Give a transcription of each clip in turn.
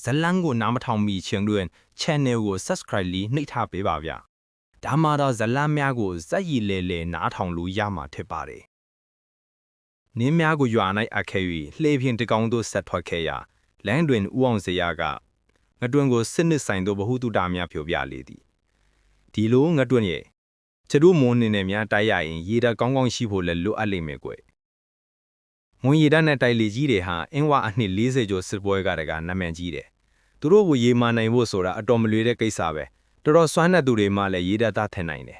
ဇလန်းကိုနားမထောင်မီချင်းတွင် channel ကို subscribe လေးနှိပ်ထားပေးပါဗျာဒါမှတော့ဇလန်းများကိုစက်ရည်လဲလဲနားထောင်လို့ရမှာဖြစ်ပါတယ်နင်းများကိုရွာ၌အခဲ၍လှေဖြင့်တကောင်သို့ဆက်ထွက်ခဲ့ရာလမ်းတွင်ဦးအောင်စရာကငတွင်ကိုစစ်နစ်ဆိုင်သို့ဘဟုတုတများဖြိုပြလေသည်ဒီလိုငတွင်ရဲ့ကျတို့မွန်နေနဲ့များတိုက်ရရင်ရေဓာတ်ကောင်းကောင်းရှိဖို့လည်းလိုအပ်လိမ့်မယ်ကွမွန်ရေဓာတ်နဲ့တိုက်လေကြီးတွေဟာအင်းဝအနှစ်40ကျော်စစ်ပွဲကတကနာမည်ကြီးတယ်သူတို့ကိုရေမာနိုင်ဖို့ဆိုတာအတော်မလွေတဲ့ကိစ္စပဲတော်တော်စွမ်းတဲ့သူတွေမှလည်းရေဓာတ်သားထင်နိုင်တယ်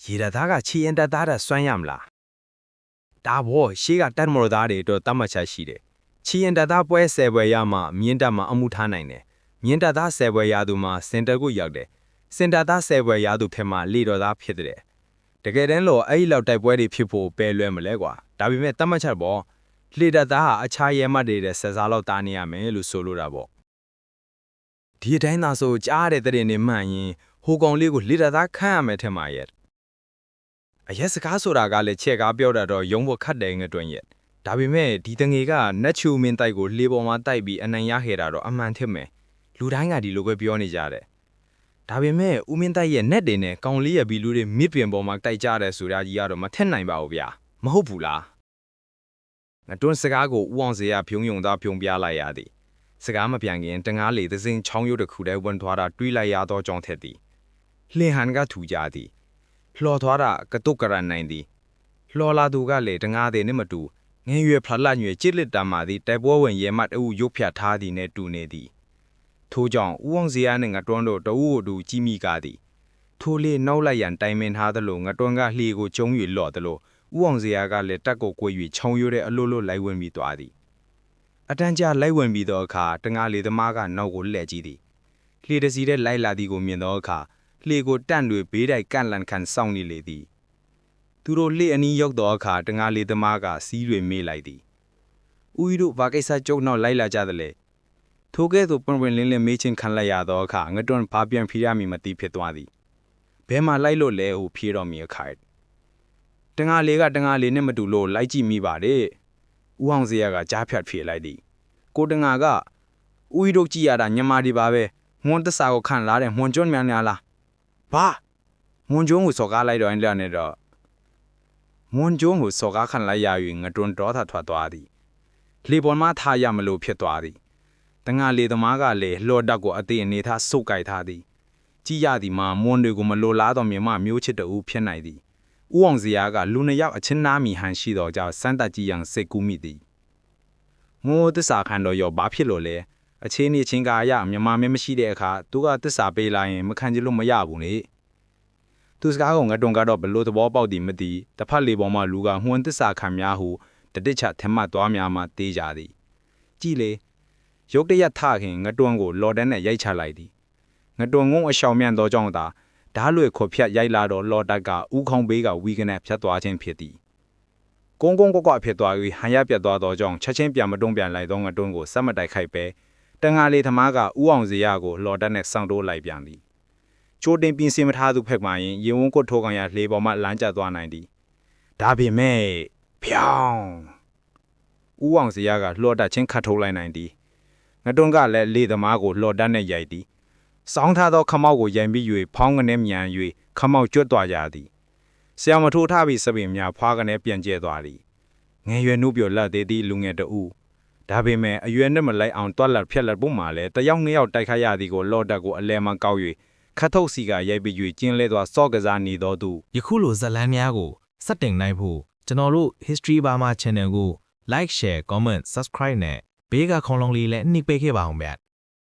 ရေဓာတ်သားကချီရင်ဓာတ်သားတဲ့စွမ်းရမလားဒါဘောရှေးကတတ်မတော်သားတွေတော့တတ်မှတ်ချက်ရှိတယ်ချီရင်ဓာတ်သားပွဲ10ပွဲရမှမြင်းတပ်မှာအမှုထားနိုင်တယ်မြင်းတပ်သား10ပွဲရသူမှာစင်တာကိုရောက်တယ်စင်တာသား10ပွဲရသူဖြစ်မှလေတော်သားဖြစ်တယ်တကယ်တမ်းလို့အဲ့ဒီလောက်တိုက်ပွဲတွေဖြစ်ဖို့ပဲလွယ်မလဲကွာဒါပေမဲ့တတ်မှတ်ချက်ပေါ့လေဓာတ်သားဟာအခြားရဲမှတ်တွေတဲ့ဆက်စားလောက်တားနေရမယ်လို့ဆိုလိုတာပေါ့ဒီအတိုင်းသာဆိုကြားတဲ့တဲ့နေမှန်ရင်ဟိုကောင်လေးကိုလေဓာတ်သားခန့်ရမယ်ထင်ပါရဲ့အရက်စကားဆိုတာကလည်းချက်ကားပြောတာတော့ရုံဖို့ခတ်တယ်ငတွင်ရဲ့ဒါပေမဲ့ဒီတငယ်ကနတ်ချူမင်းတိုက်ကိုလေပေါ်မှာတိုက်ပြီးအနိုင်ရခဲ့တာတော့အမှန်ထင်မယ်လူတိုင်းကဒီလိုပဲပြောနေကြတယ်ဒါပေမဲ့ဦးမင်းတိုက်ရဲ့ net တွေနဲ့ကောင်လေးရဲ့ဘီလူတွေမြစ်ပင်ပေါ်မှာတိုက်ကြတယ်ဆိုတာကြီးကတော့မထက်နိုင်ပါဘူးဗျာမဟုတ်ဘူးလားငတွန်းစကားကိုဦးအောင်စရာဖြုံယုံသားဖြုံပြလိုက်ရသည်စကားမပြန်ခင်တငားလေသစင်းချောင်းရုပ်တစ်ခုတည်းဝင်သွားတာတွေးလိုက်ရသောကြောင့်ထက်သည်လှင်ဟန်ကထူကြသည်လှော်သွားတာကတုတ်ကရနိုင်သည်လှော်လာသူကလေတငားသည်နှင့်မတူငင်းရွယ်ဖလာညွေကြစ်လက်တမ်းမာသည်တိုက်ပွဲဝင်ရဲမှတ်အုပ်ရုပ်ဖြတ်ထားသည်နှင့်တူနေသည်ထို့ကြောင့်ဦးအောင်စရာနှင့်ငတွန်းတို့တအုပ်တို့ကြီးမိကားသည်ထိုလေနောက်လိုက်ရန်တိုင်ပင်ထားသလိုငတွန်းကလှေကိုကျုံ၍လော့သလိုဦးအောင်စရာကလည်းတက်ကိုကွေး၍ခြုံရွတဲ့အလိုလိုလိုက်ဝင်ပြီးသွားသည်အတန်းကျလိုက်ဝင်ပြီးသောအခါတငါလေသမားကနောက်ကိုလှည့်ကြည့်သည်လှေတစီတဲ့လိုက်လာသည်ကိုမြင်သောအခါလှေကိုတန့်တွေဘေးတိုက်ကန့်လန့်ခန့်စောင့်နေလေသည်သူတို့လှေအနီးရောက်သောအခါတငါလေသမားကစီးတွေမေးလိုက်သည်ဦးတို့ဘာကိစ္စကြုံနောက်လိုက်လာကြသလဲထိုကဲ့သို့ပွင့်ပွင့်လင်းလင်းမေးချင်းခံလိုက်ရသောအခါငတွန်းဘာပြန်ဖြေရမည်မသိဖြစ်သွားသည်ဘဲမှလိုက်လို့လဲဟုဖြေတော်မူအခါတငါလေကတငါလေနဲ့မတူလို့လိုက်ကြည့်မိပါတယ်ဦးအောင်စရာကကြားဖြတ်ဖြေလိုက်သည်ကိုတငါကဦးတို့ကြည့်ရတာညမာဒီပါပဲမွန်တဆာကိုခံလာတဲ့မွန်ကျွန်းများများလားဘာမွန်ကျွန်းကိုစော်ကားလိုက်တော့အဲ့နဲ့တော့မွန်ကျွန်းကိုစော်ကားခံလိုက်ရ၍ငတွန်းတော်ထထွက်သွားသည်လေပေါ်မှထားရမလို့ဖြစ်သွားသည်တငါလေသမားကလည်းလှော်တက်ကိုအသေးအနေထားစုပ်ကြိုက်ထားသည်ကြည်ရသည်မှာမွန်တွေကိုမလိုလားတော့မြမမျိုးချစ်တူဖြစ်နိုင်သည်ဦးအောင်စရာကလူနှစ်ယောက်အချင်းနားမိဟန်ရှိသောကြောင့်စမ်းတက်ကြည့်ရန်စိတ်ကူးမိသည်မိုးသစ္စာခံတော်ရောဘာဖြစ်လို့လဲအချင်းနေချင်းကာရမြမမဲမရှိတဲ့အခါသူကသစ္စာပေးလိုက်ရင်မခံချလို့မရဘူးလေသူစကားကငတွန်းကတော့ဘလို့သဘောပေါက်သည်မသိတစ်ဖက်လေပေါ်မှာလူကမှွန်သစ္စာခံများဟုတတိချထမတ်သွားများမှတေးကြသည်ကြည်လေရုတ်တရက်ထခင်ငတွန်းကိုလော်တန်းနဲ့ရိုက်ချလိုက်သည်ငတွန်းငုံအရှောင်မြန်သောကြောင့်သာဓားလွေခေါ်ဖြတ်ရိုက်လာတော့လော်တက်ကဥခေါင်းဘေးကဝီကနေဖြတ်သွားခြင်းဖြစ်သည်ကုန်းကွကွဖြစ်သွားပြီးဟန်ရပြတ်သွားသောကြောင့်ချက်ချင်းပြန်မတွန်းပြန်လိုက်သောငတွန်းကိုစက်မတိုက်ခိုက်ပဲတငါလေးသမားကဥအောင်စရာကိုလော်တက်နဲ့စောင့်တိုးလိုက်ပြန်သည်ချိုးတင်ပြင်းစင်မထားသူဖက်မှရင်ရေဝန်းကွတ်ထိုးကောင်ရလှေပေါ်မှလမ်းကျသွားနိုင်သည်ဒါပေမဲ့ဖြောင်းဥအောင်စရာကလှော်တက်ချင်းခတ်ထိုးလိုက်နိုင်သည်ငတွန်းကလည်းလေသမားကိုလှော်တက်နဲ့ရိုက်သည်စောင်းထားသောခမောက်ကိုရိုင်ပြီး၍ဖောင်းကနေမြန်၍ခမောက်ကျွတ်သွားကြသည်ဆရာမထိုးထားပြီးစပင်များဖွာကနေပြန်ကျဲသွားသည်ငယ်ရွယ်နှုတ်ပြလက်သေးသည့်လူငယ်တဦးဒါပေမဲ့အရွယ်နဲ့မလိုက်အောင်တွက်လက်ဖြက်လက်ပုံမှလည်းတယောက်နှစ်ယောက်တိုက်ခိုက်ရသည်ကိုလော်တက်ကိုအလဲမှကောက်၍ခတ်ထုတ်စီကရိုက်ပြီး၍ကျင်းလဲသွားစော့ကစားနေသောသူယခုလိုဇလန်းများကိုစက်တင်နိုင်ဖို့ကျွန်တော်တို့ History Burma Channel ကို Like Share Comment Subscribe နဲ့ဘေးကခေါင်းလုံးလေးလည်းနှိပ်ပေးခဲ့ပါအောင်ဗျာ